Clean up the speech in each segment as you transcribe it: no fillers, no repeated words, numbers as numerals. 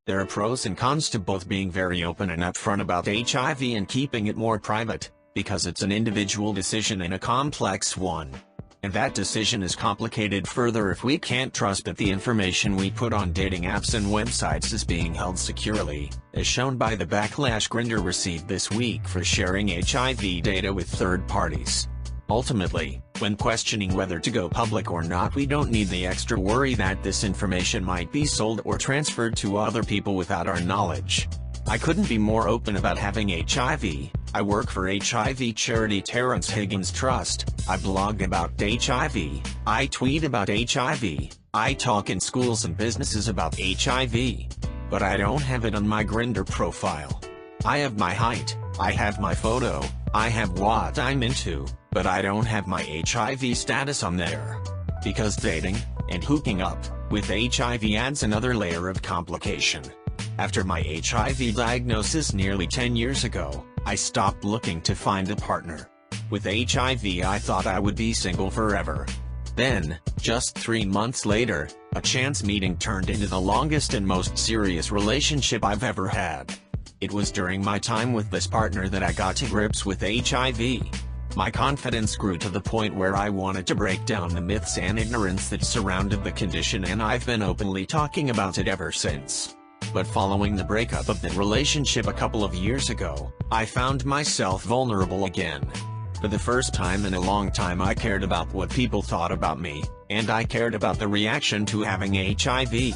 There are pros and cons to both being very open and upfront about HIV and keeping it more private, because it's an individual decision and a complex one. And that decision is complicated further if we can't trust that the information we put on dating apps and websites is being held securely, as shown by the backlash Grindr received this week for sharing HIV data with third parties. Ultimately, when questioning whether to go public or not, we don't need the extra worry that this information might be sold or transferred to other people without our knowledge. I couldn't be more open about having HIV. I work for HIV charity Terrence Higgins Trust, I blog about HIV, I tweet about HIV, I talk in schools and businesses about HIV. But I don't have it on my Grindr profile. I have my height, I have my photo, I have what I'm into, but I don't have my HIV status on there. Because dating, and hooking up, with HIV adds another layer of complication. After my HIV diagnosis nearly 10 years ago, I stopped looking to find a partner. With HIV I thought I would be single forever. Then, just 3 months later, a chance meeting turned into the longest and most serious relationship I've ever had. It was during my time with this partner that I got to grips with HIV. My confidence grew to the point where I wanted to break down the myths and ignorance that surrounded the condition, and I've been openly talking about it ever since. But following the breakup of the relationship a couple of years ago, I found myself vulnerable again. For the first time in a long time I cared about what people thought about me, and I cared about the reaction to having HIV.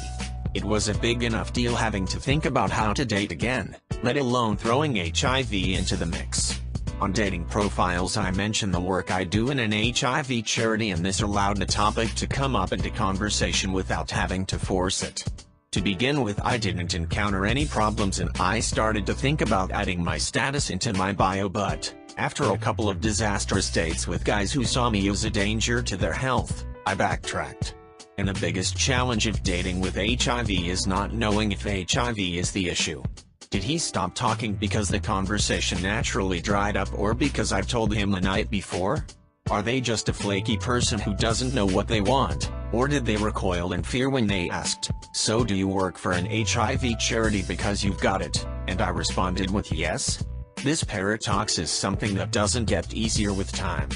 It was a big enough deal having to think about how to date again, let alone throwing HIV into the mix. On dating profiles I mention the work I do in an HIV charity, and this allowed the topic to come up into conversation without having to force it. To begin with, I didn't encounter any problems and I started to think about adding my status into my bio, but after a couple of disastrous dates with guys who saw me as a danger to their health, I backtracked. And the biggest challenge of dating with HIV is not knowing if HIV is the issue. Did he stop talking because the conversation naturally dried up, or because I told him the night before? Are they just a flaky person who doesn't know what they want, or did they recoil in fear when they asked, "So do you work for an HIV charity because you've got it?" And I responded with yes. This paradox is something that doesn't get easier with time.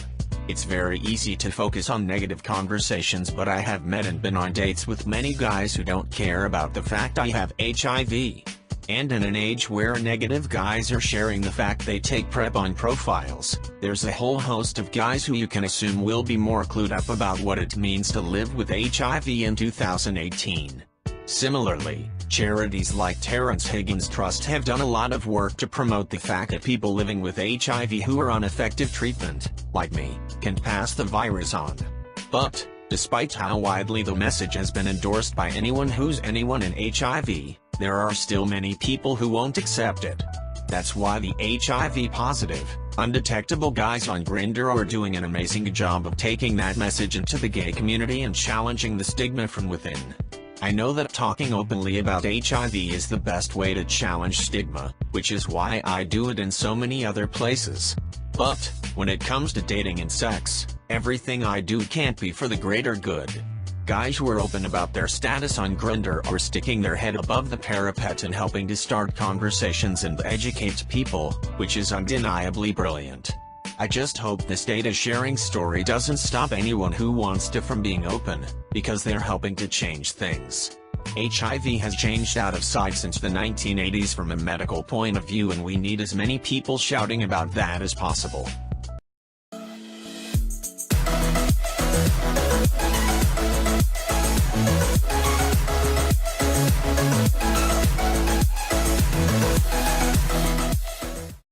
It's very easy to focus on negative conversations, but I have met and been on dates with many guys who don't care about the fact I have HIV. And in an age where negative guys are sharing the fact they take PrEP on profiles, there's a whole host of guys who you can assume will be more clued up about what it means to live with HIV in 2018. Similarly, charities like Terrence Higgins Trust have done a lot of work to promote the fact that people living with HIV who are on effective treatment, like me, can pass the virus on. But, despite how widely the message has been endorsed by anyone who's anyone in HIV, there are still many people who won't accept it. That's why the HIV-positive, undetectable guys on Grindr are doing an amazing job of taking that message into the gay community and challenging the stigma from within. I know that talking openly about HIV is the best way to challenge stigma, which is why I do it in so many other places. But, when it comes to dating and sex, everything I do can't be for the greater good. Guys who are open about their status on Grindr are sticking their head above the parapet and helping to start conversations and educate people, which is undeniably brilliant. I just hope this data sharing story doesn't stop anyone who wants to from being open, because they're helping to change things. HIV has changed out of sight since the 1980s from a medical point of view, and we need as many people shouting about that as possible.